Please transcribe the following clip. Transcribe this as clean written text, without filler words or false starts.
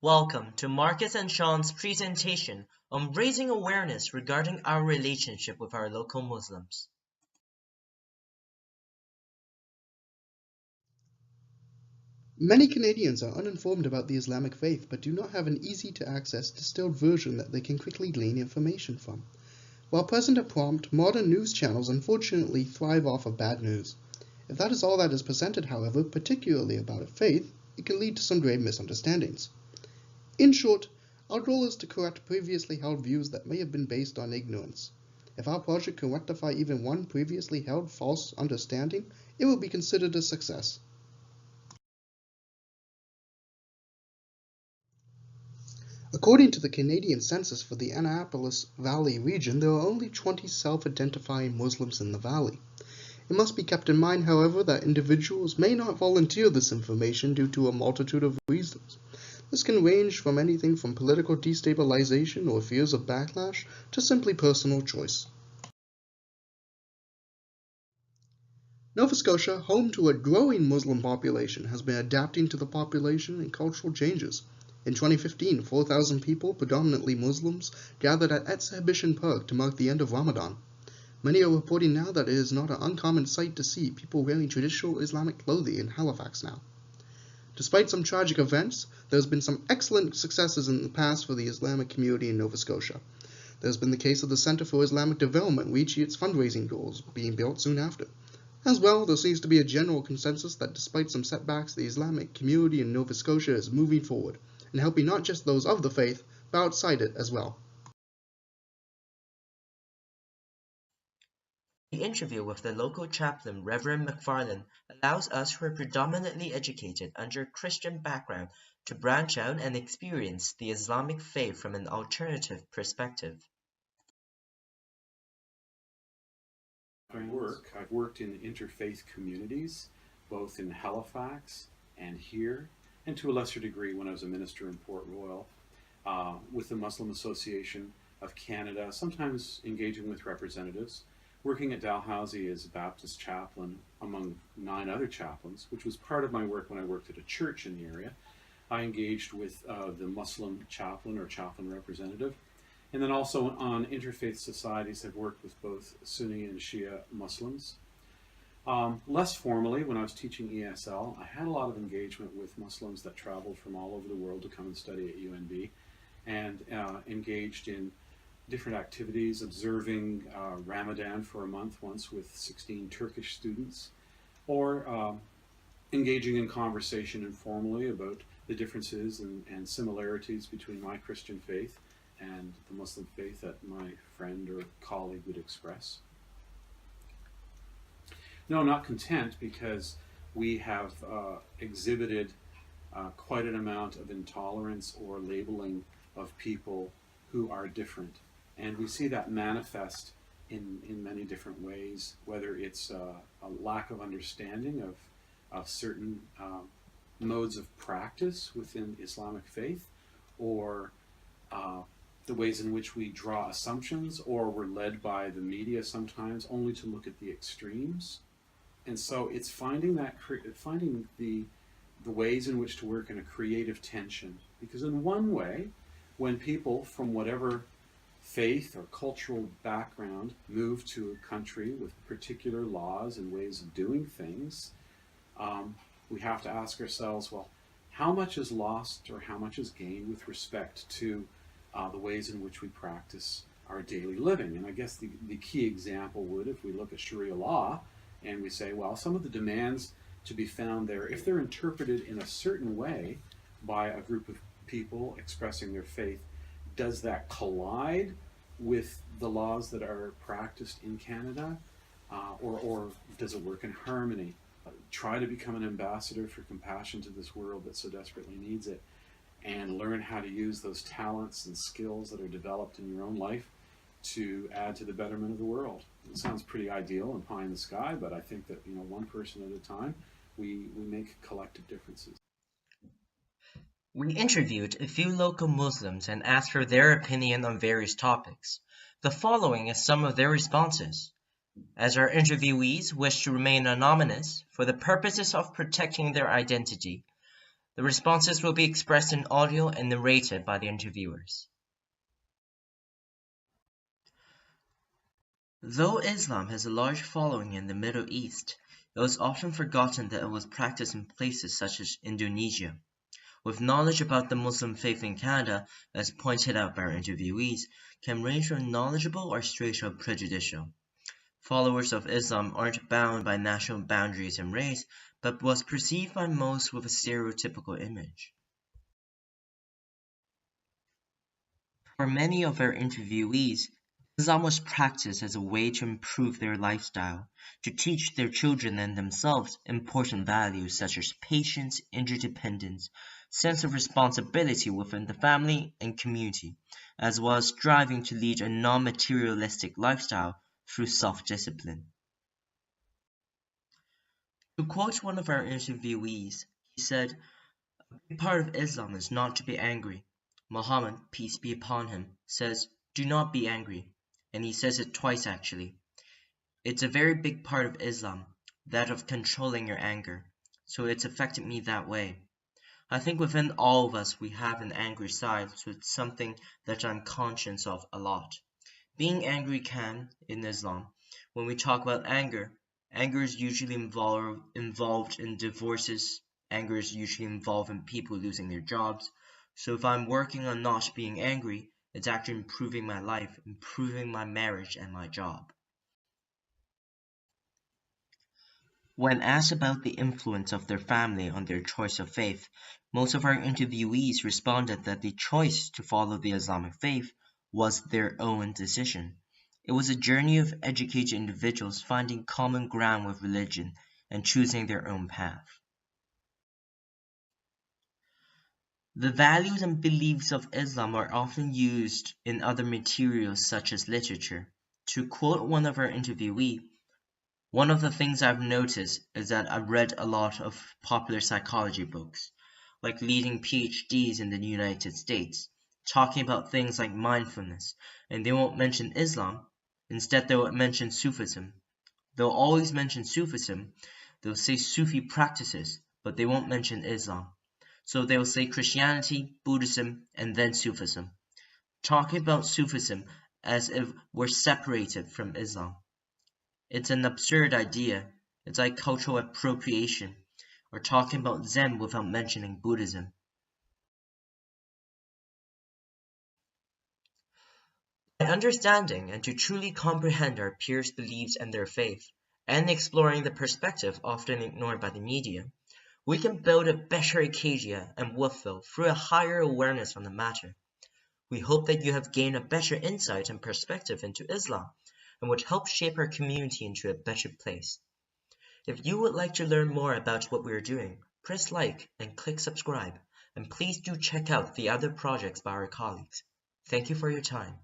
Welcome to Marcus and Sean's presentation on raising awareness regarding our relationship with our local Muslims. Many Canadians are uninformed about the Islamic faith but do not have an easy-to-access distilled version that they can quickly glean information from. While present at prompt, modern news channels unfortunately thrive off of bad news. If that is all that is presented, however, particularly about a faith, it can lead to some grave misunderstandings. In short, our goal is to correct previously held views that may have been based on ignorance. If our project can rectify even one previously held false understanding, it will be considered a success. According to the Canadian census for the Annapolis Valley region, there are only 20 self-identifying Muslims in the valley. It must be kept in mind, however, that individuals may not volunteer this information due to a multitude of reasons. This can range from anything from political destabilization or fears of backlash to simply personal choice. Nova Scotia, home to a growing Muslim population, has been adapting to the population and cultural changes. In 2015, 4,000 people, predominantly Muslims, gathered at Exhibition Park to mark the end of Ramadan. Many are reporting now that it is not an uncommon sight to see people wearing traditional Islamic clothing in Halifax now. Despite some tragic events, there has been some excellent successes in the past for the Islamic community in Nova Scotia. There has been the case of the Centre for Islamic Development reaching its fundraising goals, being built soon after. As well, there seems to be a general consensus that despite some setbacks, the Islamic community in Nova Scotia is moving forward, and helping not just those of the faith, but outside it as well. The interview with the local chaplain, Reverend McFarlane, allows us who are predominantly educated under a Christian background to branch out and experience the Islamic faith from an alternative perspective. I've worked in interfaith communities, both in Halifax and here, and to a lesser degree when I was a minister in Port Royal, with the Muslim Association of Canada, sometimes engaging with representatives, working at Dalhousie as a Baptist chaplain among 9 other chaplains, which was part of my work when I worked at a church in the area. I engaged with the Muslim chaplain or chaplain representative, and then also on interfaith societies I've worked with both Sunni and Shia Muslims. Less formally, when I was teaching ESL, I had a lot of engagement with Muslims that traveled from all over the world to come and study at UNB, and engaged in different activities, observing Ramadan for a month once with 16 Turkish students, or engaging in conversation informally about the differences and similarities between my Christian faith and the Muslim faith that my friend or colleague would express. No, not content, because we have exhibited quite an amount of intolerance or labeling of people who are different. And we see that manifest in many different ways, whether it's a lack of understanding of certain modes of practice within Islamic faith, or the ways in which we draw assumptions, or we're led by the media sometimes only to look at the extremes. And so it's finding the ways in which to work in a creative tension. Because in one way, when people from whatever faith or cultural background move to a country with particular laws and ways of doing things, we have to ask ourselves, well, how much is lost or how much is gained with respect to the ways in which we practice our daily living? And I guess the key example would, if we look at Sharia law and we say, well, some of the demands to be found there, if they're interpreted in a certain way by a group of people expressing their faith, does that collide with the laws that are practiced in Canada, or does it work in harmony? Try to become an ambassador for compassion to this world that so desperately needs it, and learn how to use those talents and skills that are developed in your own life to add to the betterment of the world. It sounds pretty ideal and pie in the sky, but I think that, one person at a time, we make collective differences. We interviewed a few local Muslims and asked for their opinion on various topics. The following is some of their responses. As our interviewees wish to remain anonymous for the purposes of protecting their identity, The responses will be expressed in audio and narrated by the interviewers. Though Islam has a large following in the Middle East, it was often forgotten that it was practiced in places such as Indonesia. With knowledge about the Muslim faith in Canada, as pointed out by our interviewees, can range from knowledgeable or straight up prejudicial. Followers of Islam aren't bound by national boundaries and race, but was perceived by most with a stereotypical image. For many of our interviewees, Islam was practiced as a way to improve their lifestyle, to teach their children and themselves important values such as patience, interdependence, sense of responsibility within the family and community, as well as striving to lead a non-materialistic lifestyle through self-discipline. To quote one of our interviewees, he said, "A big part of Islam is not to be angry. Muhammad, peace be upon him, says, 'Do not be angry,' and he says it twice actually. It's a very big part of Islam, that of controlling your anger, so it's affected me that way. I think within all of us we have an angry side, so it's something that I'm conscious of a lot. Being angry can, in Islam, when we talk about anger, anger is usually involved in divorces, anger is usually involved in people losing their jobs. So if I'm working on not being angry, it's actually improving my life, improving my marriage and my job." When asked about the influence of their family on their choice of faith, most of our interviewees responded that the choice to follow the Islamic faith was their own decision. It was a journey of educated individuals finding common ground with religion and choosing their own path. The values and beliefs of Islam are often used in other materials such as literature. To quote one of our interviewees, "One of the things I've noticed is that I've read a lot of popular psychology books, like leading PhDs in the United States, talking about things like mindfulness, and they won't mention Islam. Instead, they will mention Sufism. They'll always mention Sufism. They'll say Sufi practices, but they won't mention Islam. So they'll say Christianity, Buddhism, and then Sufism, talking about Sufism as if we're separated from Islam. It's an absurd idea. It's like cultural appropriation, or talking about Zen without mentioning Buddhism." By understanding and to truly comprehend our peers' beliefs and their faith, and exploring the perspective often ignored by the media, we can build a better Acadia and Wolfville through a higher awareness on the matter. We hope that you have gained a better insight and perspective into Islam and would help shape our community into a better place. If you would like to learn more about what we are doing, press like and click subscribe, and please do check out the other projects by our colleagues. Thank you for your time.